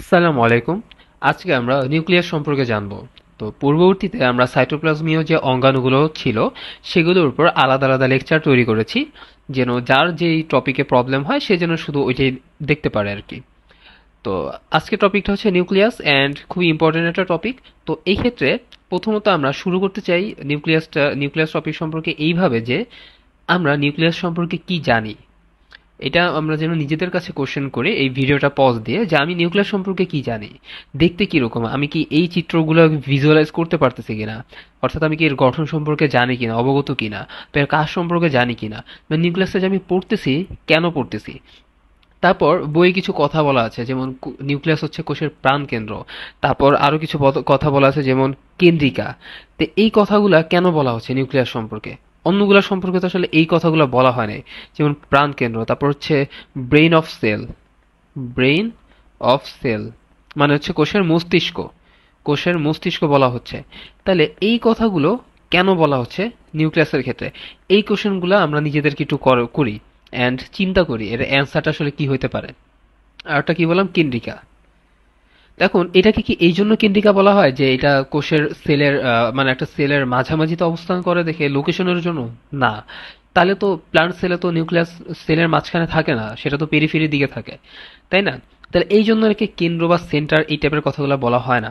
আসসালামু আলাইকুম। আজকে আমরা নিউক্লিয়াস সম্পর্কে জানব। তো পূর্ববর্তীতে আমরা সাইটোপ্লাজমীয় যে অঙ্গাণুগুলো ছিল সেগুলোর উপর আলাদা আলাদা লেকচার তৈরি করেছি, যেন যার যেই টপিকে প্রবলেম হয় সে যেন শুধু ওইটাই দেখতে পারে আর কি। তো আজকে টপিকটা হচ্ছে নিউক্লিয়াস অ্যান্ড খুবই ইম্পর্টেন্ট একটা টপিক। তো এই ক্ষেত্রে প্রথমত আমরা শুরু করতে চাই নিউক্লিয়াস টপিক সম্পর্কে এইভাবে যে আমরা নিউক্লিয়াস সম্পর্কে কি জানি। এটা আমরা যেন নিজেদের কাছে কোশ্চেন করে এই ভিডিওটা পজ দিয়ে যে আমি নিউক্লিয়াস সম্পর্কে কি জানি, দেখতে কিরকম, আমি কি এই চিত্রগুলো ভিজুয়ালাইজ করতে পারতেছি কিনা, অর্থাৎ আমি কি এর গঠন সম্পর্কে জানি কিনা, অবগত কিনা, বা এর কাজ সম্পর্কে জানি কিনা, বা নিউক্লিয়াসটা যে আমি পড়তেছি কেন পড়তেছি। তারপর বইয়ে কিছু কথা বলা আছে, যেমন নিউক্লিয়াস হচ্ছে কোষের প্রাণকেন্দ্র। তারপর আরো কিছু কথা বলা আছে, যেমন কেন্দ্রিকা। তো এই কথাগুলা কেন বলা হচ্ছে নিউক্লিয়াস সম্পর্কে, অন্যগুলা সম্পর্কে তো আসলে এই কথাগুলো বলা হয় নাই। যেমন প্রাণকেন্দ্র, তারপর হচ্ছে brain of cell. Brain of cell মানে হচ্ছে কোষের মস্তিষ্ক। কোষের মস্তিষ্ক বলা হচ্ছে। তাহলে এই কথাগুলো কেন বলা হচ্ছে নিউক্লিয়াসের ক্ষেত্রে, এই কোশ্চেনগুলো আমরা নিজেদেরকে একটু করি অ্যান্ড চিন্তা করি এর অ্যান্সারটা আসলে কি হতে পারে। আর একটা কি বললাম, কেন্দ্রিকা। দেখুন, এটাকে কি এই জন্য কেন্দ্রিকা বলা হয় যে এটা কোষের সেলের মানে একটা সেলের মাঝামাঝিতে অবস্থান করে দেখে লোকেশনের জন্য? না। তাহলে তো প্লান্ট সেলে তো নিউক্লিয়াস সেলের মাঝখানে থাকে না, সেটা তো পেরিফেরির দিকে থাকে, তাই না? তাহলে এই জন্য একে কেন্দ্র বা সেন্টার এই টাইপের কথাগুলো বলা হয় না।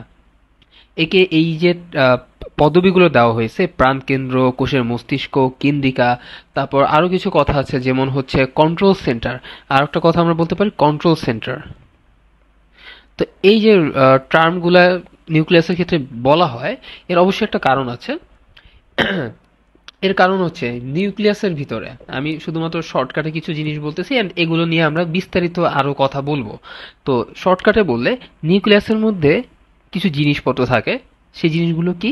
একে এই যে আহ, পদবিগুলো দেওয়া হয়েছে, প্রাণকেন্দ্র, কোষের মস্তিষ্ক, কেন্দ্রিকা, তারপর আরো কিছু কথা আছে যেমন হচ্ছে কন্ট্রোল সেন্টার। আর একটা কথা আমরা বলতে পারি কন্ট্রোল সেন্টার। তো এই যে টার্মগুলা নিউক্লিয়াসের ক্ষেত্রে বলা হয়, এর অবশ্যই একটা কারণ আছে। এর কারণ হচ্ছে নিউক্লিয়াসের ভিতরে, আমি শুধুমাত্র শর্টকাটে কিছু জিনিস বলতেছি এন্ড এগুলো নিয়ে আমরা বিস্তারিত আরো কথা বলবো। তো শর্টকাটে বললে, নিউক্লিয়াসের মধ্যে কিছু জিনিসপত্র থাকে। সেই জিনিসগুলো কি?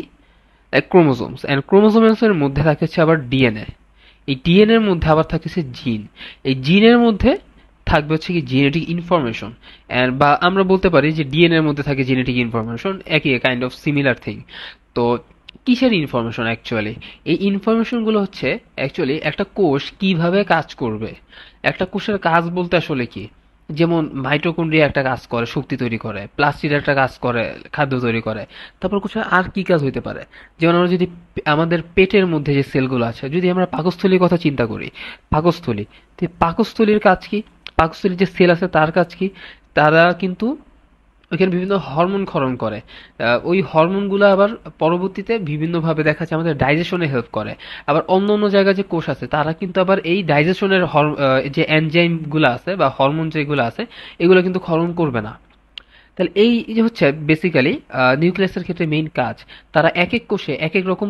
ক্রোমোজোমস, এন্ড ক্রোমোজোমস এর মধ্যে থাকে হচ্ছে আবার ডিএনএ। এই ডিএনএ এর মধ্যে আবার থাকছে জিন। এই জিনের মধ্যে থাকবে হচ্ছে কি জেনেটিক ইনফরমেশন। বা আমরা বলতে পারি যে ডিএনএ এর মধ্যে থাকে জেনেটিক ইনফরমেশন, একই কাইন্ড অফ সিমিলার থিং। তো কিসের ইনফরমেশন অ্যাকচুয়ালি? এই ইনফরমেশনগুলো হচ্ছে অ্যাকচুয়ালি একটা কোষ কিভাবে কাজ করবে। একটা কোষের কাজ বলতে আসলে কি, যেমন মাইটোকন্ড্রিয়া একটা কাজ করে শক্তি তৈরি করে, প্লাস্টিড একটা কাজ করে খাদ্য তৈরি করে। তারপর কোষের আর কি কাজ হইতে পারে? যেমন আমরা যদি আমাদের পেটের মধ্যে যে সেলগুলো আছে, যদি আমরা পাকস্থলীর কথা চিন্তা করি, পাকস্থলী, তো পাকস্থলীর কাজ কি? পাকস্থলীর যে সেল আছে তার কাজ কি? তারা কিন্তু ওইখানে বিভিন্ন হরমোন ক্ষরণ করে। ওই হরমোনগুলো আবার পরবর্তীতে বিভিন্নভাবে দেখা যাচ্ছে আমাদের ডাইজেশনে হেল্প করে। আবার অন্য অন্য জায়গায় যে কোষ আছে তারা কিন্তু আবার এই ডাইজেশনের যে এনজাইম গুলো আছে বা হরমোন যেগুলো আছে এগুলো কিন্তু ক্ষরণ করবে না। তাহলে এই যে হচ্ছে বেসিক্যালি নিউক্লিয়াসের ক্ষেত্রে মেইন কাজ। তারা এক এক কোষে এক এক রকম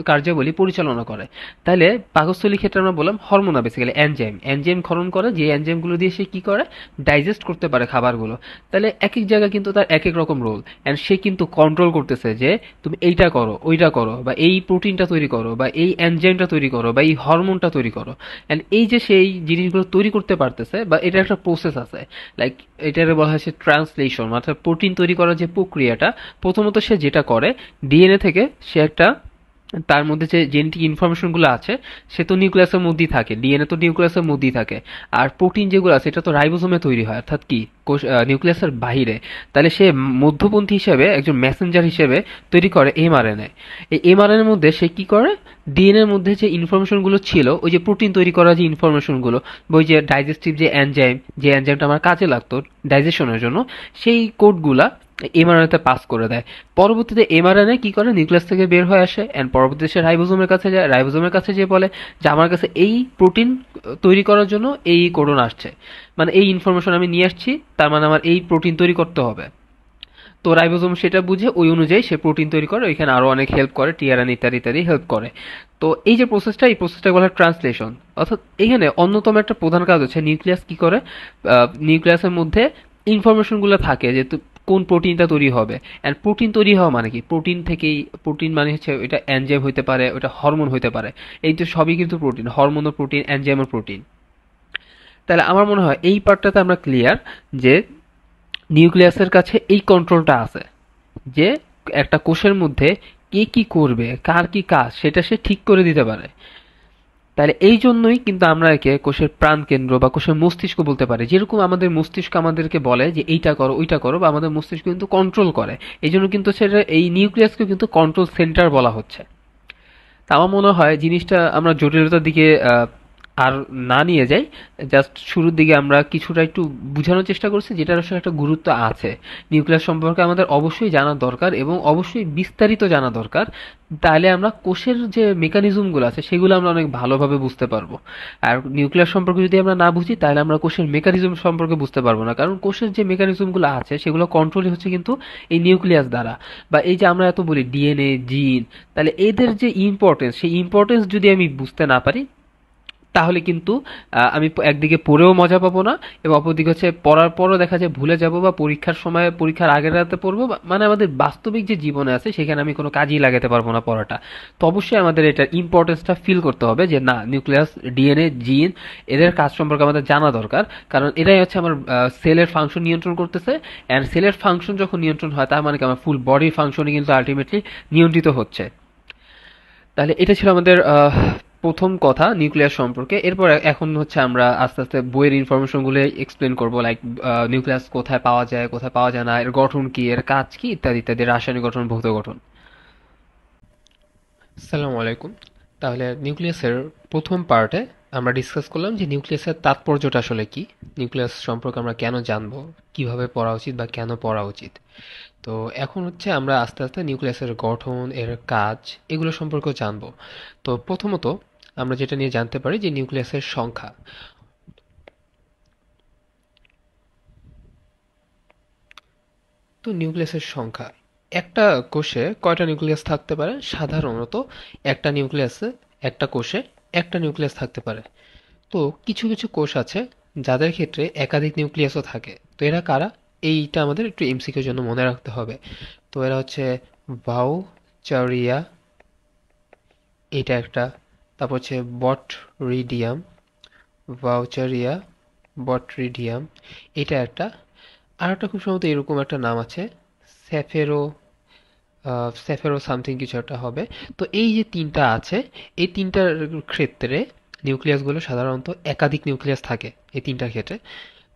কার্যাবলী পরিচালনা করে। তাহলে পাকস্থলীর ক্ষেত্রে আমরা বললাম হরমোনা, বেসিক্যালি এনজাইম এনজাইম ক্ষরণ করে, যে এনজাইমগুলো দিয়ে সে কি করে, ডাইজেস্ট করতে পারে খাবারগুলো। তাহলে এক এক জায়গায় কিন্তু তার এক এক রকম রোল, এন্ড সে কিন্তু কন্ট্রোল করতেছে যে তুমি এইটা করো, ওইটা করো, বা এই প্রোটিনটা তৈরি করো, বা এই এনজাইমটা তৈরি করো, বা এই হরমোনটা তৈরি করো। এন্ড এই যে সেই জিনিসগুলো তৈরি করতে পারতেছে, বা এটা একটা প্রসেস আছে, লাইক এটারে বলা হয়েছে ট্রান্সলেশন, অর্থাৎ প্রোটিন তৈরি করার যে প্রক্রিয়াটা। প্রথমত সে যেটা করে, ডিএনএ থেকে সে একটা, তার মধ্যে যে জেনেটিক ইনফরমেশন গুলো আছে সে তো নিউক্লিয়াসের মধ্যেই থাকে, ডিএনএ তো নিউক্লিয়াসের মধ্যেই থাকে। আর প্রোটিন যেগুলো আছে এটা তো রাইবোজোমে তৈরি হয়, অর্থাৎ কি নিউক্লিয়াসের বাহিরে। তাহলে সে মধ্যপন্থী হিসেবে, একজন মেসেঞ্জার হিসেবে তৈরি করে এমআরএনএ। এই এমআরএনএ এর মধ্যে সে কি করে, ডিএনএ এর মধ্যে যে ইনফরমেশন গুলো ছিল, ওই যে প্রোটিন তৈরি করার যে ইনফরমেশন গুলো, ওই যে ডাইজেস্টিভ যে এনজাইম, যে এনজাইমটা আমার কাজে লাগতো ডাইজেশনের জন্য, সেই কোডগুলা এমআরএনএ পাস করে দেয়। পরবর্তীতে এমআরএনএ কি করে, নিউক্লিয়াস থেকে বের হয়ে আসে এন্ড পরবর্তীতে সে রাইবোজোমের কাছে যায়, রাইবোজোমের কাছে যেয়ে বলে যে আমার কাছে এই প্রোটিন তৈরি করার জন্য এই কোডন আসছে, মানে এই ইনফরমেশন আমি নিয়ে আসছি, তার মানে আমার এই প্রোটিন তৈরি করতে হবে। তো রাইবোজোম সেটা বুঝে ওই অনুযায়ী সে প্রোটিন তৈরি করে, ওইখানে আরো অনেক হেল্প করে, টিআরএন ইত্যাদি ইত্যাদি হেল্প করে। তো এই যে প্রসেসটা, এই প্রসেসটা বলা হয় ট্রান্সলেশন। অর্থাৎ এখানে অন্যতম একটা প্রধান কাজ হচ্ছে নিউক্লিয়াস কি করে, নিউক্লিয়াসের মধ্যে ইনফরমেশন গুলো থাকে যে কোন প্রোটিনটা তৈরি হবে। এন্ড প্রোটিন তৈরি হওয়া মানে কি, প্রোটিন থেকেই, প্রোটিন মানে হচ্ছে এটা এনজাইম হইতে পারে, ওটা হরমোন হইতে পারে। এই তো সবই কিন্তু প্রোটিন, হরমোনও প্রোটিন, এনজাইমও প্রোটিন। তাহলে আমার মনে হয় এই পার্টটাতে আমরা ক্লিয়ার যে নিউক্লিয়াসের কাছে এই কন্ট্রোলটা আছে, যে একটা কোষের মধ্যে কে কি করবে, কার কি কাজ, সেটা সে ঠিক করে দিতে পারে। তাহলে এই জন্যই কিন্তু আমরা একে কোষের প্রাণকেন্দ্র বা কোষের মস্তিষ্ক বলতে পারি। যেরকম আমাদের মস্তিষ্ক আমাদেরকে বলে যে এইটা করো ওইটা করো, বা আমাদের মস্তিষ্ক কিন্তু কন্ট্রোল করে, এই জন্য কিন্তু সেটা এই নিউক্লিয়াসকে কিন্তু কন্ট্রোল সেন্টার বলা হচ্ছে। তা আমার মনে হয় জিনিসটা আমরা জটিলতার দিকে আর না নিয়ে যাই, জাস্ট শুরুর দিকে আমরা কিছুটা একটু বোঝানোর চেষ্টা করছি যেটার আসলে একটা গুরুত্ব আছে। নিউক্লিয়াস সম্পর্কে আমাদের অবশ্যই জানা দরকার এবং অবশ্যই বিস্তারিত জানা দরকার। তাহলে আমরা কোষের যে মেকানিজমগুলো আছে সেগুলো আমরা অনেক ভালোভাবে বুঝতে পারবো। আর নিউক্লিয়াস সম্পর্কে যদি আমরা না বুঝি তাহলে আমরা কোষের মেকানিজম সম্পর্কে বুঝতে পারবো না, কারণ কোষের যে মেকানিজমগুলো আছে সেগুলো কন্ট্রোলই হচ্ছে কিন্তু এই নিউক্লিয়াস দ্বারা। বা এই যে আমরা এত বলি ডিএনএ, জিন, তাহলে এদের যে ইম্পর্টেন্স, সেই ইম্পর্টেন্স যদি আমি বুঝতে না পারি তাহলে কিন্তু আমি একদিকে পড়েও মজা পাবো না, এবং অপরদিকে হচ্ছে পড়ার পরও দেখা যায় ভুলে যাব, বা পরীক্ষার সময় পরীক্ষার আগের রাতে পড়বো, মানে আমাদের বাস্তবিক যে জীবনে আছে সেখানে আমি কোনো কাজই লাগাতে পারবো না পড়াটা। তো অবশ্যই আমাদের এটার ইম্পর্টেন্সটা ফিল করতে হবে যে না, নিউক্লিয়াস, ডিএনএ, জিন, এদের কাজ সম্পর্কে আমাদের জানা দরকার, কারণ এরাই হচ্ছে আমার সেলের ফাংশন নিয়ন্ত্রণ করতেছে। অ্যান্ড সেলের ফাংশন যখন নিয়ন্ত্রণ হয় তার মানে কি আমার ফুল বডির ফাংশনই কিন্তু আলটিমেটলি নিয়ন্ত্রিত হচ্ছে। তাহলে এটা ছিল আমাদের প্রথম কথা নিউক্লিয়াস সম্পর্কে। এরপর এখন হচ্ছে আমরা আস্তে আস্তে বইয়ের ইনফরমেশনগুলো এক্সপ্লেন করব, লাইক নিউক্লিয়াস কোথায় পাওয়া যায়, কোথায় পাওয়া যায় না, এর গঠন কি, এর কাজ কি, ইত্যাদি ইত্যাদি, রাসায়নিক গঠন, ভৌত গঠন। আসসালামু আলাইকুম। তাহলে নিউক্লিয়াসের প্রথম পার্টে আমরা ডিসকাস করলাম যে নিউক্লিয়াসের তাৎপর্যটা আসলে কি, নিউক্লিয়াস সম্পর্কে আমরা কেন জানবো, কিভাবে পড়া উচিত বা কেন পড়া উচিত। তো এখন হচ্ছে আমরা আস্তে আস্তে নিউক্লিয়াসের গঠন, এর কাজ, এগুলো সম্পর্কেও জানবো। তো প্রথমত আমরা যেটা নিয়ে জানতে পারি যে নিউক্লিয়াসের সংখ্যা। তো নিউক্লিয়াসের সংখ্যা, একটা কোষে কয়টা নিউক্লিয়াস থাকতে পারে? সাধারণত একটা নিউক্লিয়াসে, একটা কোষে একটা নিউক্লিয়াস থাকতে পারে। তো কিছু কিছু কোষ আছে যাদের ক্ষেত্রে একাধিক নিউক্লিয়াসও থাকে। তো এরা কারা? এইটা আমাদের একটু এমসিকিউর জন্য মনে রাখতে হবে। তো এরা হচ্ছে ভাউচারিয়া, এটা একটা। তারপর হচ্ছে বটরিডিয়াম, ভাউচারিয়া, বটরিডিয়াম, এটা একটা। আর একটা খুব সম্ভবত এরকম একটা নাম আছে, স্যাফেরো, স্যাফেরো সামথিং কিছু একটা হবে। তো এই যে তিনটা আছে, এই তিনটার ক্ষেত্রে নিউক্লিয়াসগুলো সাধারণত একাধিক নিউক্লিয়াস থাকে এই তিনটার ক্ষেত্রে।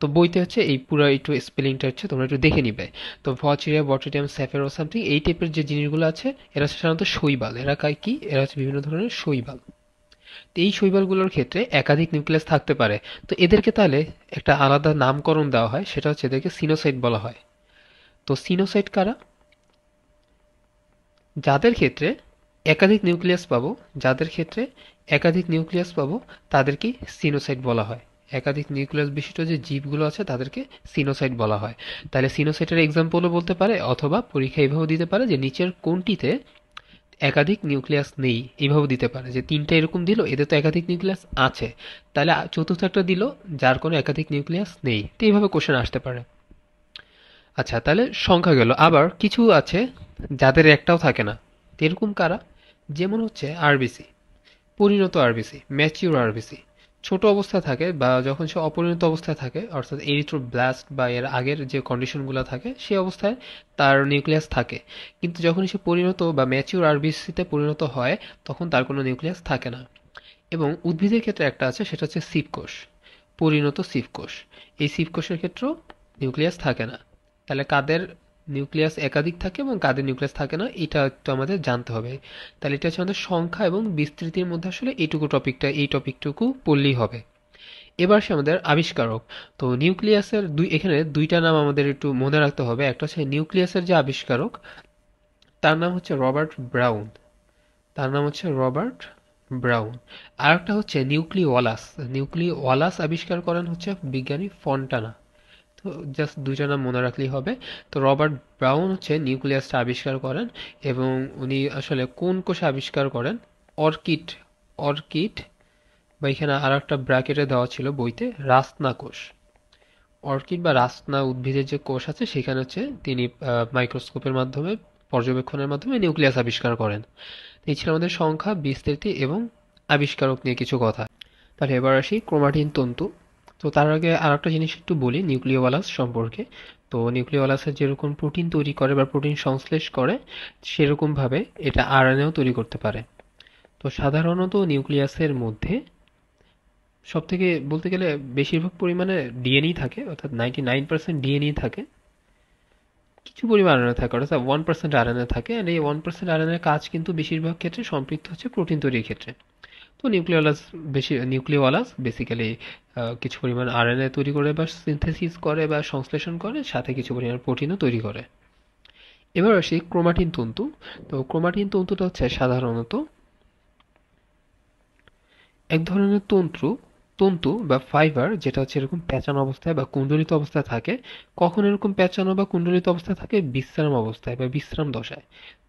তো বইতে হচ্ছে এই পুরো একটু স্পেলিংটা হচ্ছে তোমরা একটু দেখে নিবে। তো ভচিরিয়া, বট্রিডিয়াম, স্যাফেরো সামথিং, এই টাইপের যে জিনিসগুলো আছে এরা সাধারণত শৈবাল। এরা কি? এরা হচ্ছে বিভিন্ন ধরনের শৈবাল। তো এই শৈবালগুলোর ক্ষেত্রে একাধিক নিউক্লিয়াস থাকতে পারে। তো এদেরকে তাহলে একটা আলাদা নামকরণ দেওয়া হয়, সেটা হচ্ছে এদেরকে সিনোসাইট বলা হয়। তো সিনোসাইট কারা? যাদের ক্ষেত্রে একাধিক নিউক্লিয়াস পাবো, যাদের ক্ষেত্রে একাধিক নিউক্লিয়াস পাবো তাদেরকে সিনোসাইট বলা হয়। একাধিক নিউক্লিয়াস বিশিষ্ট যে জীবগুলো আছে তাদেরকে সিনোসাইট বলা হয়। তাহলে সিনোসাইটের এক্সাম্পলও বলতে পারে, অথবা পরীক্ষা এইভাবে দিতে পারে যে নিচের কোনটিতে একাধিক নিউক্লিয়াস নেই, এইভাবে দিতে পারে যে তিনটা এরকম দিল, এদের তো একাধিক নিউক্লিয়াস আছে, তাহলে চতুর্থ একটা দিল যার কোনো একাধিক নিউক্লিয়াস নেই। তো এইভাবে কোশ্চেন আসতে পারে। আচ্ছা, তাহলে সংখ্যা গেল। আবার কিছু আছে যাদের একটাও থাকে না। তো এরকম কারা? যেমন হচ্ছে আরবিসি, পরিণত আরবিসি, ম্যাচিউর আরবিসি। ছোট অবস্থায় থাকে বা যখন সে অপরিণত অবস্থায় থাকে, অর্থাৎ এরিথ্রোব্লাস্ট বা এর আগের যে কন্ডিশনগুলো থাকে সেই অবস্থায় তার নিউক্লিয়াস থাকে। কিন্তু যখন সে পরিণত বা ম্যাচিউর আরবিসিতে পরিণত হয় তখন তার কোনো নিউক্লিয়াস থাকে না। এবং উদ্ভিদের ক্ষেত্রে একটা আছে, সেটা হচ্ছে সিভ কোষ, পরিণত সিভ কোষ। এই সিভ কোষের ক্ষেত্রেও নিউক্লিয়াস থাকে না। তাহলে কাদের নিউক্লিয়াস একাধিক থাকে এবং কাদের নিউক্লিয়াস থাকে না, এটা একটু আমাদের জানতে হবে। তাহলে এটা হচ্ছে আমাদের সংখ্যা এবং বিস্তৃতির মধ্যে আসলে এইটুকু টপিকটা, এই টপিকটুকু পড়লেই হবে। এবার সে আমাদের আবিষ্কারক। তো নিউক্লিয়াসের এখানে দুইটা নাম আমাদের একটু মনে রাখতে হবে। একটা হচ্ছে নিউক্লিয়াসের যে আবিষ্কারক, তার নাম হচ্ছে রবার্ট ব্রাউন, তার নাম হচ্ছে রবার্ট ব্রাউন। আর একটা হচ্ছে নিউক্লিওলাস, নিউক্লিওলাস আবিষ্কার করেন হচ্ছে বিজ্ঞানী ফন্টানা। তো জাস্ট দুইটা নাম মনে রাখলেই হবে। তো রবার্ট ব্রাউন হচ্ছে নিউক্লিয়াসটা আবিষ্কার করেন, এবং উনি আসলে কোন কোষে আবিষ্কার করেন? অর্কিড, অর্কিড, বা এখানে আর একটা ব্র্যাকেটে দেওয়া ছিল বইতে, রাসনা কোষ। অর্কিড বা রাসনা উদ্ভিদের যে কোষ আছে সেখানে হচ্ছে তিনি মাইক্রোস্কোপের মাধ্যমে, পর্যবেক্ষণের মাধ্যমে নিউক্লিয়াস আবিষ্কার করেন। এই ছিল আমাদের সংখ্যা, বিস্তৃতি এবং আবিষ্কারক নিয়ে কিছু কথা। তাহলে এবার আসি ক্রোমাটিন তন্তু। তো তার আগে আর একটা জিনিস একটু বলি নিউক্লিওলাস সম্পর্কে। তো নিউক্লিওলাসের যেরকম প্রোটিন তৈরি করে বা প্রোটিন সংশ্লেষ করে, সেরকম ভাবে এটা আরএনএও তৈরি করতে পারে। তো সাধারণত নিউক্লিয়াসের মধ্যে সবথেকে বলতে গেলে বেশিরভাগ পরিমাণে ডিএনএই থাকে, অর্থাৎ 99% ডিএনএই থাকে। কিছু পরিমাণ আরএনএ থাকে, অর্থাৎ 1% আরএনএ থাকে, আর এই 1% আরএনএ এর কাজ কিন্তু বেশিরভাগ ক্ষেত্রে সম্পৃক্ত হচ্ছে প্রোটিন তৈরির ক্ষেত্রে। তো নিউক্লিওলাস বেসিক্যালি কিছু পরিমাণ আরএনএ তৈরি করে বা সিনথেসিস করে বা সংশ্লেষণ করে, সাথে কিছু পরিমাণ প্রোটিনও তৈরি করে। এবার আসি ক্রোমাটিন তন্তু। তো ক্রোমাটিন তন্তুটা হচ্ছে সাধারণত এক ধরনের তন্তু বা ফাইবার, যেটা হচ্ছে এরকম পেঁচানো অবস্থায় বা কুণ্ডলিত অবস্থায় থাকে। কখন এরকম পেঁচানো বা কুণ্ডলিত অবস্থায় থাকে? বিশ্রাম অবস্থায় বা বিশ্রাম দশায়।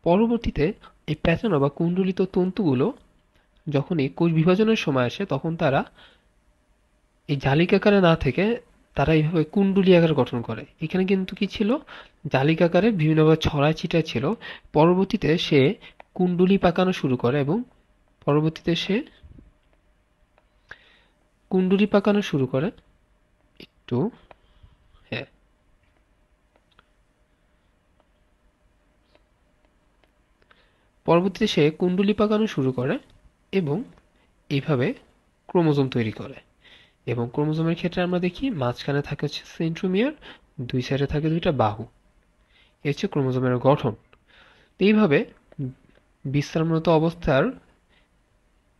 পরবর্তীতে এই পেঁচানো বা কুণ্ডলিত তন্তুগুলো যখন এই কোষ বিভাজনের সময় আসে, তখন তারা এই জালিকাকারে না থেকে তারা এইভাবে কুণ্ডলী আকার গঠন করে। এখানে কিন্তু কি ছিল? জালিকাকারে বিভিন্নভাবে ছড়ায় ছিটায় ছিল। পরবর্তীতে সে কুণ্ডলী পাকানো শুরু করে এবং পরবর্তীতে সে কুণ্ডলী পাকানো শুরু করে। একটু, হ্যাঁ, পরবর্তীতে সে কুণ্ডলী পাকানো শুরু করে এবং এইভাবে ক্রোমোজোম তৈরি করে। এবং ক্রোমোজোমের ক্ষেত্রে আমরা দেখি মাঝখানে থাকে হচ্ছে সেন্ট্রোমিয়ার, দুই সাইডে থাকে দুইটা বাহু। এই হচ্ছে ক্রোমোজোমের গঠন। তো এইভাবে বিশ্রামরত অবস্থার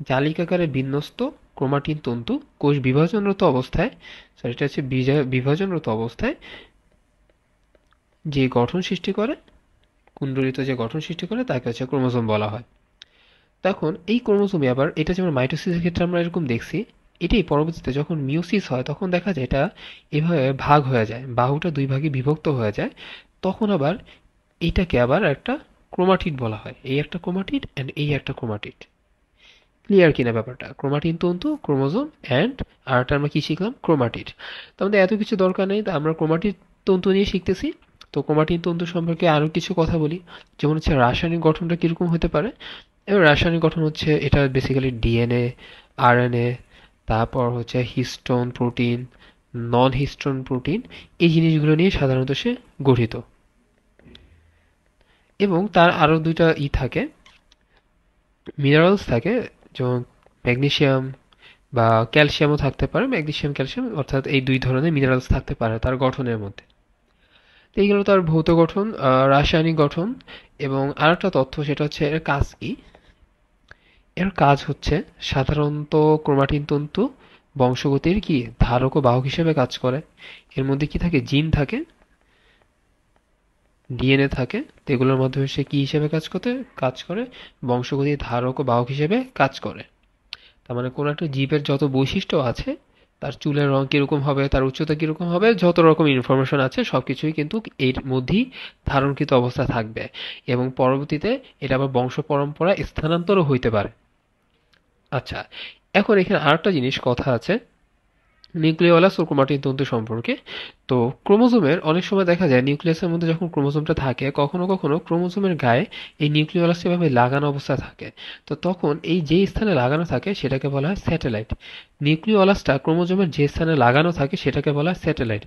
জালিকাকারে বিন্যস্ত ক্রোমাটিন তন্তু কোষ বিভাজনরত অবস্থায়, সরি এটা হচ্ছে বিভাজনরত অবস্থায় যে গঠন সৃষ্টি করে, কুণ্ডলিত যে গঠন সৃষ্টি করে তাকে হচ্ছে ক্রোমোজোম বলা হয়। তখন এই ক্রোমোজোমে আবার, এটা যেমন মাইটোসিসের ক্ষেত্রে আমরা এরকম দেখছি, এটাই পরবর্তীতে যখন মিওসিস হয় তখন দেখা যায় এটা এভাবে ভাগ হয়ে যায়, বাহুটা দুই ভাগে বিভক্ত হয়ে যায়। তখন আবার এইটাকে আবার একটা ক্রোমাটিড বলা হয়। এই একটা ক্রোমাটিড অ্যান্ড এই একটা ক্রোমাটিড। ক্লিয়ার কিনা ব্যাপারটা? ক্রোমাটিন তন্তু, ক্রোমোজোম অ্যান্ড আরটা আমরা কি শিখলাম? ক্রোমাটিড। তো আমাদের এত কিছু দরকার নেই, তো আমরা ক্রোমাটিড তন্তু নিয়ে শিখতেছি। তো ক্রোমাটিন তন্তু সম্পর্কে আরো কিছু কথা বলি। যেমন হচ্ছে রাসায়নিক গঠনটা কিরকম হতে পারে। এবার রাসায়নিক গঠন হচ্ছে এটা বেসিক্যালি ডিএনএ, আরএনএ, তারপর হচ্ছে হিস্টোন প্রোটিন, নন হিস্টোন প্রোটিন, এই জিনিসগুলো নিয়ে সাধারণত সে গঠিত। এবং তার আরো দুইটা থাকে, মিনারেলস থাকে, যেমন ম্যাগনেসিয়াম বা ক্যালসিয়ামও থাকতে পারে। ম্যাগনেসিয়াম, ক্যালসিয়াম অর্থাৎ এই দুই ধরনের মিনারেলস থাকতে পারে তার গঠনের মধ্যে। তো এইগুলো তার ভৌত গঠন, রাসায়নিক গঠন। এবং আরেকটা তথ্য, সেটা হচ্ছে এর কাজ কি। এর কাজ হচ্ছে সাধারণত ক্রোমাটিন তন্তু বংশগতির কি ধারক ও বাহক হিসেবে কাজ করে। এর মধ্যে কি থাকে? জিন থাকে, ডিএনএ থাকে। তো এগুলোর মাধ্যমে সে কি হিসেবে কাজ করে? বংশগতির ধারক ও বাহক হিসেবে কাজ করে। তার মানে কোনো একটা জীবের যত বৈশিষ্ট্য আছে, তার চুলের রং কিরকম হবে, তার উচ্চতা কিরকম হবে, যত রকম ইনফরমেশন আছে সবকিছুই কিন্তু এর মধ্যেই ধারণকৃত অবস্থা থাকবে। এবং পরবর্তীতে এটা আবার বংশ পরম্পরা স্থানান্তরও হইতে পারে। আচ্ছা, এখন এখানে আরেকটা জিনিস কথা আছে নিউক্লিওলাস ও ক্রোমাটিন তন্তু সম্পর্কে। তো ক্রোমোজোমের অনেক সময় দেখা যায় নিউক্লিয়াসের মধ্যে যখন ক্রোমোজোমটা থাকে, কখনো কখনো ক্রোমোজোমের গায়ে এই নিউক্লিওলাস এভাবে লাগানো অবস্থা থাকে। তো তখন এই যে স্থানে লাগানো থাকে সেটাকে বলা হয় স্যাটেলাইট। নিউক্লিওলাসটা ক্রোমোজোমের যে স্থানে লাগানো থাকে সেটাকে বলা হয় স্যাটেলাইট।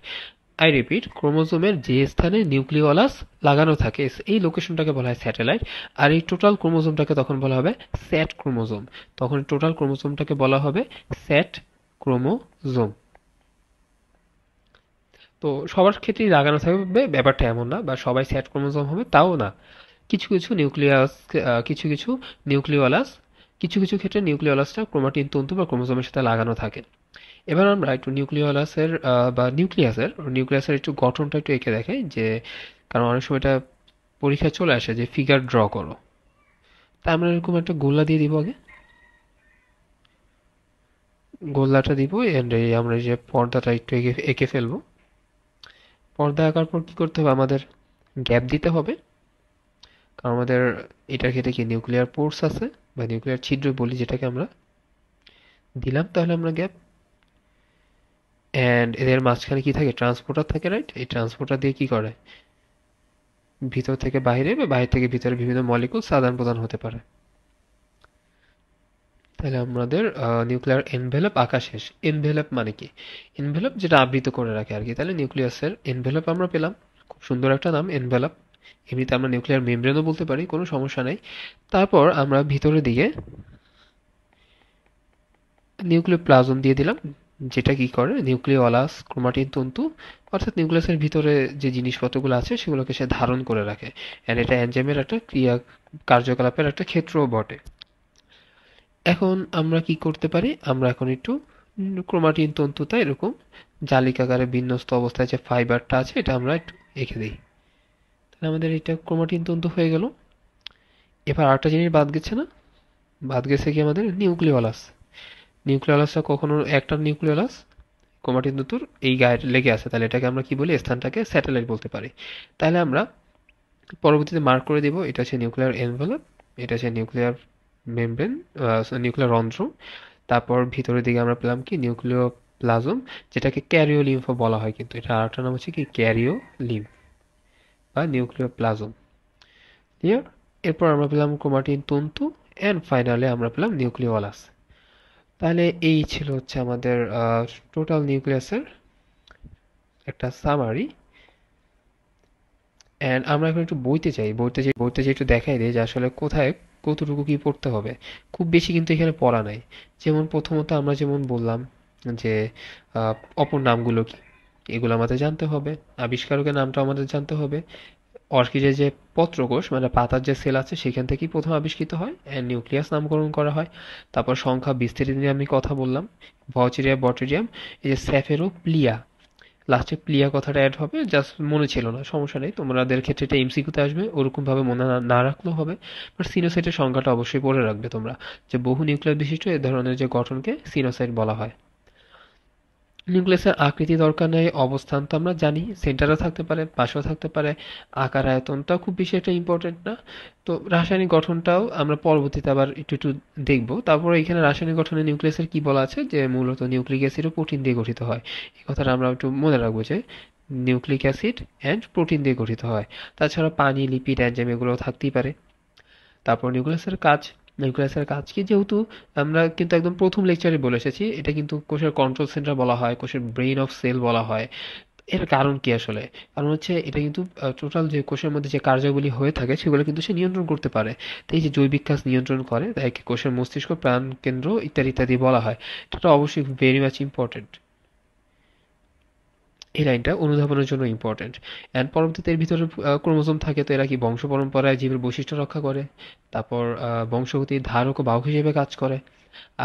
আই রিপিট, ক্রোমোজোমের যে স্থানে নিউক্লিওলাস লাগানো থাকে এই লোকেশনটাকে বলা হয় স্যাটেলাইট। আর এই টোটাল ক্রোমোজোমটাকে তখন বলা হবে স্যাট ক্রোমোজোম। তখন টোটাল ক্রোমোজোমটাকে বলা হবে স্যাট ক্রোমোজোম। তো সবার ক্ষেত্রেই লাগানো থাকবে ব্যাপারটা এমন না, বা সবাই স্যাট ক্রোমোজোম হবে তাও না। কিছু কিছু নিউক্লিয়াস, কিছু কিছু নিউক্লিওলাস, কিছু কিছু ক্ষেত্রে নিউক্লিওলাসটা ক্রোমাটিন তন্তু বা ক্রোমোজোমের সাথে লাগানো থাকে। এবার আমরা একটু নিউক্লিওলাসের বা নিউক্লিয়াসের একটু গঠনটা একটু এঁকে দেখাই, যে কারণ অনেক সময় এটা পরীক্ষায় চলে আসে যে ফিগার ড্র করো। তা আমরা এরকম একটা গোলা দিয়ে দিব আগে, গোল্লাটা দিব এন্ড এই আমরা এই যে পর্দাটা একটু এঁকে এঁকে ফেলবো। পর্দা আঁকার পর কি করতে হবে? আমাদের গ্যাপ দিতে হবে, কারণ আমাদের এটার ক্ষেত্রে কি নিউক্লিয়ার পোর্স আছে বা নিউক্লিয়ার ছিদ্র বলি যেটাকে আমরা দিলাম, তাহলে আমরা গ্যাপ। এন্ড এদের মাঝখানে কি থাকে? ট্রান্সপোর্টার থাকে, রাইট? এই ট্রান্সপোর্টার দিয়ে কি করে? ভিতর থেকে বাইরে বা বাইরে থেকে ভিতরে বিভিন্ন মলিকুলস আদান প্রদান হতে পারে। তাহলে আমাদের নিউক্লিয়ার এনভেলপ আঁকা শেষ। এনভেলপ মানে কি? এনভেলপ যেটা আবৃত করে রাখে আর কি। তাহলে নিউক্লিয়াসের এনভেলপ আমরা পেলাম, খুব সুন্দর একটা নাম, এনভেলপ। এমনিতে আমরা নিউক্লিয়ার মেমব্রেনও বলতে পারি, কোনো সমস্যা নেই। তারপর আমরা ভিতরের দিকে নিউক্লিওপ্লাজম দিয়ে দিলাম, যেটা কি করে নিউক্লিওলাস ক্রোমাটিন তন্তু অর্থাৎ নিউক্লিয়াসের ভিতরে যে জিনিসপত্রগুলো আছে সেগুলোকে সে ধারণ করে রাখে। এন্ড এটা এনজাইমের একটা কার্যকলাপের একটা ক্ষেত্রও বটে। এখন আমরা কি করতে পারি, আমরা এখন একটু ক্রোমাটিন তন্তুটা এরকম জালিকাকারে বিন্যস্ত অবস্থায় যে ফাইবারটা আছে এটা আমরা একটু এঁকে দিই। তাহলে আমাদের এটা ক্রোমাটিন তন্তু হয়ে গেল। এবার আরেকটা জিনিস বাদ গেছে না, বাদ গেছে কি আমাদের নিউক্লিওলাস। নিউক্লিওলাসটা কখনো একটা নিউক্লিওলাস ক্রোমাটিন তন্তুর এই গায়ে লেগে আছে, তাহলে এটাকে আমরা কি বলি, স্থানটাকে স্যাটেলাইট বলতে পারি। তাহলে আমরা পরবর্তীতে মার্ক করে দিব এটা হচ্ছে নিউক্লিয়ার এনভেলপ, এটা হচ্ছে নিউক্লিয়ার মেমব্রেন, নিউক্লিয়ার রন্ধ্র। তারপর ভিতরের দিকে আমরা পেলাম কি নিউক্লিওপ্লাজম, যেটাকে ক্যারিওলিম্ফ বলা হয়, কিন্তু এটা আরেকটা নাম হচ্ছে কি ক্যারিওলিম্ফ বা নিউক্লিওপ্লাজম। ক্লিয়ার? এরপর আমরা পেলাম ক্রোমাটিন তন্তু এন্ড ফাইনালে আমরা পেলাম নিউক্লিওলাস। তাহলে এই ছিল হচ্ছে আমাদের টোটাল নিউক্লিয়াসের একটা সামারি। এন্ড আমরা এখন একটু বইতে যে একটু দেখাই দিই যে আসলে কোথায় কতটুকু কি পড়তে হবে। খুব বেশি কিন্তু এখানে পড়া নাই। যেমন প্রথমত আমরা যেমন বললাম যে আহ, অপর নামগুলো কি, এগুলো আমাদের জানতে হবে। আবিষ্কারকের নামটা আমাদের জানতে হবে। অর্কিডের যে পত্রকোষ মানে পাতার যে সেল আছে সেখান থেকেই প্রথম আবিষ্কৃত হয় এন্ড নিউক্লিয়াস নামকরণ করা হয়। তারপর সংখ্যা বিস্তারিত নিয়ে আমি কথা বললাম, ভচিরিয়া বটেরিয়াম, এই যে স্যাফেরো প্লিয়া, লাস্টে প্লিয়া কথাটা অ্যাড হবে, জাস্ট মনে ছিল না, সমস্যা নেই, তোমাদের ক্ষেত্রে এটা এমসিকিউতে আসবে, ওরকম ভাবে মনে না রাখলেও হবে। বাট সিনোসাইটের সংখ্যাটা অবশ্যই পড়ে রাখবে তোমরা, যে বহু নিউক্লিয়াস বিশিষ্ট এ ধরনের যে গঠনকে সিনোসাইট বলা হয়। নিউক্লিয়াসের আকৃতি দরকার নেই, অবস্থান তো আমরা জানি, সেন্টারও থাকতে পারে, পাশেও থাকতে পারে, আকার আয়তনটাও খুব বেশি একটা ইম্পর্টেন্ট না। তো রাসায়নিক গঠনটাও আমরা পরবর্তীতে আবার একটু একটু দেখবো। তারপর এখানে রাসায়নিক গঠনে নিউক্লিয়াসের কি বলা আছে, যে মূলত নিউক্লিক অ্যাসিড ও প্রোটিন দিয়ে গঠিত হয়। এই কথাটা আমরা একটু মনে রাখবো যে নিউক্লিক অ্যাসিড অ্যান্ড প্রোটিন দিয়ে গঠিত হয়। তাছাড়া পানি, লিপিড, এনজাইম এগুলোও থাকতেই পারে। তারপর নিউক্লিয়াসের কাজ কি, যেহেতু আমরা কিন্তু একদম প্রথম লেকচারে বলে এসেছি, এটা কিন্তু কোষের কন্ট্রোল সেন্টার বলা হয়, কোষের ব্রেইন অফ সেল বলা হয়। এর কারণ কি আসলে, কারণ হচ্ছে এটা কিন্তু টোটাল যে কোষের মধ্যে যে কার্যাবলী হয়ে থাকে সেগুলো কিন্তু সে নিয়ন্ত্রণ করতে পারে। তো এই যে জৈবিক কাজ নিয়ন্ত্রণ করে, তাই কোষের মস্তিষ্ক, প্রাণ কেন্দ্র ইত্যাদি ইত্যাদি বলা হয়। এটা অবশ্যই ভেরি মাচ ইম্পর্টেন্ট, এই লাইনটা অনুধাবনের জন্য ইম্পর্টেন্ট। অ্যান্ড পরবর্তীতে এর ভিতরে ক্রোমোজোম থাকে, তো এরা কি বংশ পরম্পরায় জীবের বৈশিষ্ট্য রক্ষা করে, তারপর বংশগতির ধারক ও বাহক হিসেবে কাজ করে।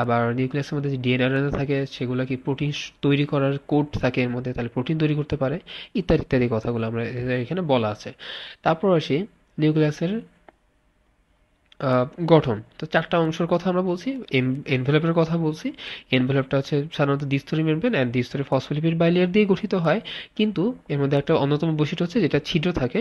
আবার নিউক্লিয়াসের মধ্যে যে ডিএনএ থাকে সেগুলো কি প্রোটিন তৈরি করার কোড থাকে এর মধ্যে, তাহলে প্রোটিন তৈরি করতে পারে, ইত্যাদি ইত্যাদি কথাগুলো আমরা এখানে বলা আছে। তারপর আসি নিউক্লিয়াসের গঠন। তো চারটা অংশের কথা আমরা বলছি, এনভেলপের কথা বলছি। এনভেলপটা হচ্ছে সাধারণত দ্বিস্তরী মেমব্রেন এন্ড দ্বিস্তরী ফসফোলিপিড বাইলেয়ার দিয়ে গঠিত হয়, কিন্তু এর মধ্যে একটা অন্যতম বৈশিষ্ট্য হচ্ছে যেটা ছিদ্র থাকে,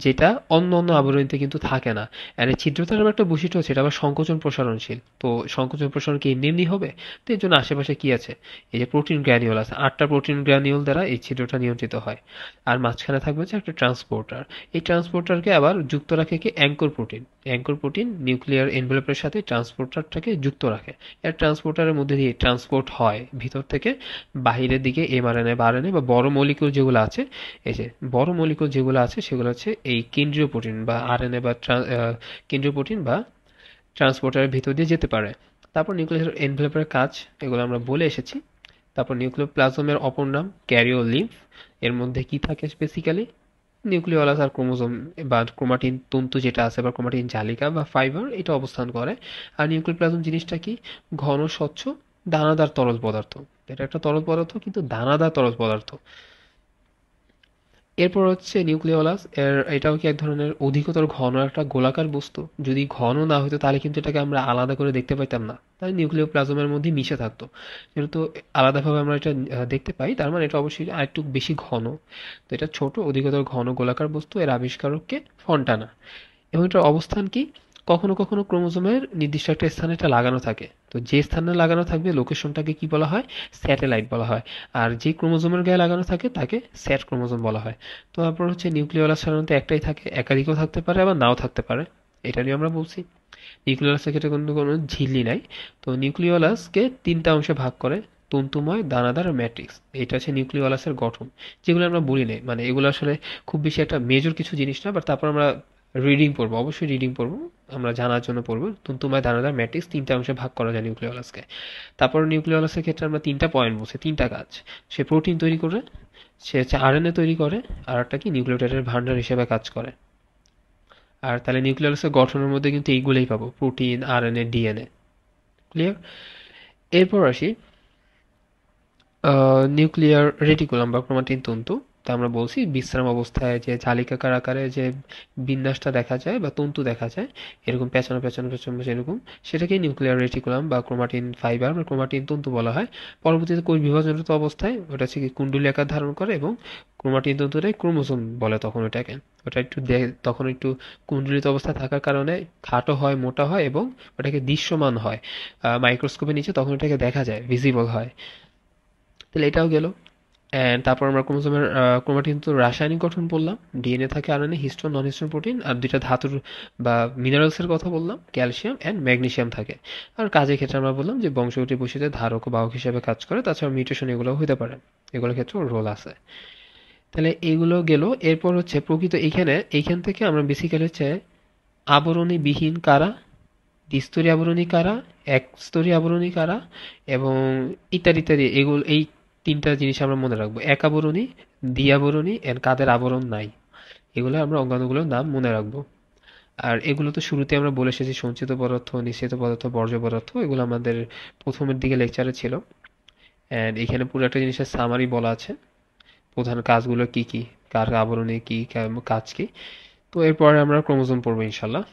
যেটা অন্য অন্য আবরণীতে কিন্তু থাকে না। আর এই ছিদ্রতার আবার একটা বৈশিষ্ট্য হচ্ছে এটা আবার সংকোচন প্রসারণশীল। তো সংকোচন প্রসারণ কি এমনি এমনি হবে? তো এর জন্য আশেপাশে কি আছে, এই যে প্রোটিন গ্র্যানিউল আছে, 8টা প্রোটিন গ্র্যানিউল দ্বারা এই ছিদ্রটা নিয়ন্ত্রিত হয়। আর মাঝখানে থাকবে হচ্ছে একটা ট্রান্সপোর্টার। এই ট্রান্সপোর্টারকে আবার যুক্ত রাখে কি anchor protein. Anchor protein nuclear এনভেলপের সাথে ট্রান্সপোর্টারটাকে যুক্ত রাখে। এর ট্রান্সপোর্টারের মধ্যে দিয়ে ট্রান্সপোর্ট হয় ভিতর থেকে বাইরের দিকে এমআরএনএ বা আরএনএ বা বড় মলিকিউল যেগুলো আছে, এই যে বড় মলিকিউল যেগুলো আছে সেগুলো হচ্ছে এই কেন্দ্রীয় প্রোটিন বা আরএনএ বা কেন্দ্রীয় প্রোটিন বা ট্রান্সপোর্টারের ভিতর দিয়ে যেতে পারে। তারপর নিউক্লিয়ার এনভেলপের কাজ এগুলো আমরা বলে এসেছি। তারপর নিউক্লিওপ্লাজমের অপর নাম ক্যারিওলিম্ফ। এর মধ্যে কি থাকে বেসিক্যালি নিউক্লিওলাস আর ক্রোমোজোম বা ক্রোমাটিন তন্তু যেটা আছে বা ক্রোমাটিন জালিকা বা ফাইবার এটা অবস্থান করে। আর নিউক্লিওপ্লাজম জিনিসটা কি, ঘন স্বচ্ছ দানাদার তরল পদার্থ। এটা একটা তরল পদার্থ কিন্তু দানাদার তরল পদার্থ। এরপর হচ্ছে নিউক্লিওলাস, এটাও কি এক ধরনের অধিকতর ঘন একটা গোলাকার বস্তু। যদি ঘন না হতো তাহলে কিন্তু এটাকে আমরা আলাদা করে দেখতে পাইতাম না, তাই নিউক্লিওপ্লাজমের মধ্যে মিশে থাকতো। যেহেতু আলাদাভাবে আমরা এটা দেখতে পাই, তার মানে এটা অবশ্যই আরেকটু বেশি ঘন। তো এটা ছোট অধিকতর ঘন গোলাকার বস্তু, এর আবিষ্কারককে ফন্টানা। এবং এটার অবস্থান কি, কখনো কখনো ক্রোমোজোমের নির্দিষ্ট একটা স্থানে এটা লাগানো থাকে, তো যে স্থানে লাগানো থাকবে লোকেশনটাকে কি বলা হয়, স্যাটেলাইট বলা হয়। আর যে ক্রোমোজোমের গায়ে লাগানো থাকে তাকে স্যাট ক্রোমোজোম বলা হয়। তো তারপর হচ্ছে নিউক্লিওলাস সাধারণত একটাই থাকে, একাধিকও থাকতে পারে আবার নাও থাকতে পারে, এটা নিয়ে আমরা বলছি। নিউক্লিওলাসের ক্ষেত্রে কিন্তু কোনো ঝিল্লি নাই। তো নিউক্লিওলাসকে তিনটা অংশে ভাগ করে, তন্তুময়, দানাদার, ম্যাট্রিক্স। এটা হচ্ছে নিউক্লিওলাসের গঠন, যেগুলো আমরা বলি নাই, মানে এগুলো আসলে খুব বেশি একটা মেজর কিছু জিনিস না, বাট তারপর আমরা রিডিং পড়বো, অবশ্যই রিডিং পড়বো, আমরা জানার জন্য পড়বো। তন্তুময় দানাদার ম্যাট্রিক্স তিনটা অংশে ভাগ করা যায় নিউক্লিওলাসকে। তারপর নিউক্লিওলাসের ক্ষেত্রে আমরা তিনটা পয়েন্ট বলছি, তিনটা কাজ। সে প্রোটিন তৈরি করে, সে হচ্ছে আরএনএ তৈরি করে, আর একটা কি নিউক্লিওটাইডের ভান্ডার হিসেবে কাজ করে। আর তাহলে নিউক্লিওলাসের গঠনের মধ্যে কিন্তু এইগুলোই পাবো, প্রোটিন, আরএনএ, ডিএনএ। ক্লিয়ার? এরপর আসি নিউক্লিয়ার রেটিকুলাম বা ক্রোমাটিন তন্তু। তা আমরা বলছি বিশ্রাম অবস্থায় যে জালিকাকার আকারে যে বিন্যাসটা দেখা যায় বা তন্তু দেখা যায়, এরকম পেঁচানো পেঁচানো পেঁচানো এরকম, সেটাকেই নিউক্লিয়ার রেটিকুলাম বা ক্রোমাটিন ফাইবার বা ক্রোমাটিন তন্তু বলা হয়। পরবর্তীতে কোষ বিভাজনরত অবস্থায় ওটা হচ্ছে কি কুণ্ডলী আকার ধারণ করে, এবং ক্রোমাটিন তন্তুটাই ক্রোমোসোম বলে তখন ওটাকে। ওটা একটু তখন একটু কুণ্ডলিত অবস্থায় থাকার কারণে খাটো হয়, মোটা হয়, এবং ওটাকে দৃশ্যমান হয় মাইক্রোস্কোপের নিচে, তখন এটাকে দেখা যায়, ভিজিবল হয়। তাহলে এটাও গেল। অ্যান্ড তারপর আমরা ক্রোমোসোমের ক্রোমাটিন তো রাসায়নিক গঠন বললাম, ডিএনএ থাকে আরএনএ, হিস্টোন নন হিস্টোন প্রোটিন, আর দুইটা ধাতুর বা মিনারেলসের কথা বললাম, ক্যালসিয়াম অ্যান্ড ম্যাগনেসিয়াম থাকে। আর কাজের ক্ষেত্রে আমরা বললাম যে বংশগতি বৈশিষ্ট্যের ধারক ও বাহক হিসেবে কাজ করে, তাছাড়া মিউটেশন এগুলো হতে পারে, এগুলোর ক্ষেত্রে রোল আছে। তাহলে এগুলো গেল। এরপর হচ্ছে প্রকৃত এইখান থেকে আমরা বেসিক্যালি হচ্ছে আবরণী বিহীন কারা, দ্বিস্তরী আবরণী কারা, একস্তরী আবরণী কারা, এবং ইত্যাদি ইত্যাদি, এগুলো এই তিনটা জিনিস আমরা মনে রাখবো। এক আবরণী, দ্বি আবরণী, এর কাদের আবরণ নাই, এগুলো আমরা অঙ্গাণুগুলোর নাম মনে রাখবো। আর এগুলো তো শুরুতে আমরা বলে এসেছি, সঞ্চিত পদার্থ, নিঃসৃত পদার্থ, বর্জ্য পদার্থ, এগুলো আমাদের প্রথমের দিকে লেকচারে ছিল। অ্যান্ড এখানে পুরো একটা জিনিসের সামারি বলা আছে, প্রধান কাজগুলো কি কি, কার আবরণে কি কাজ কি। তো এরপরে আমরা ক্রোমোজোম পড়বো ইনশাল্লাহ।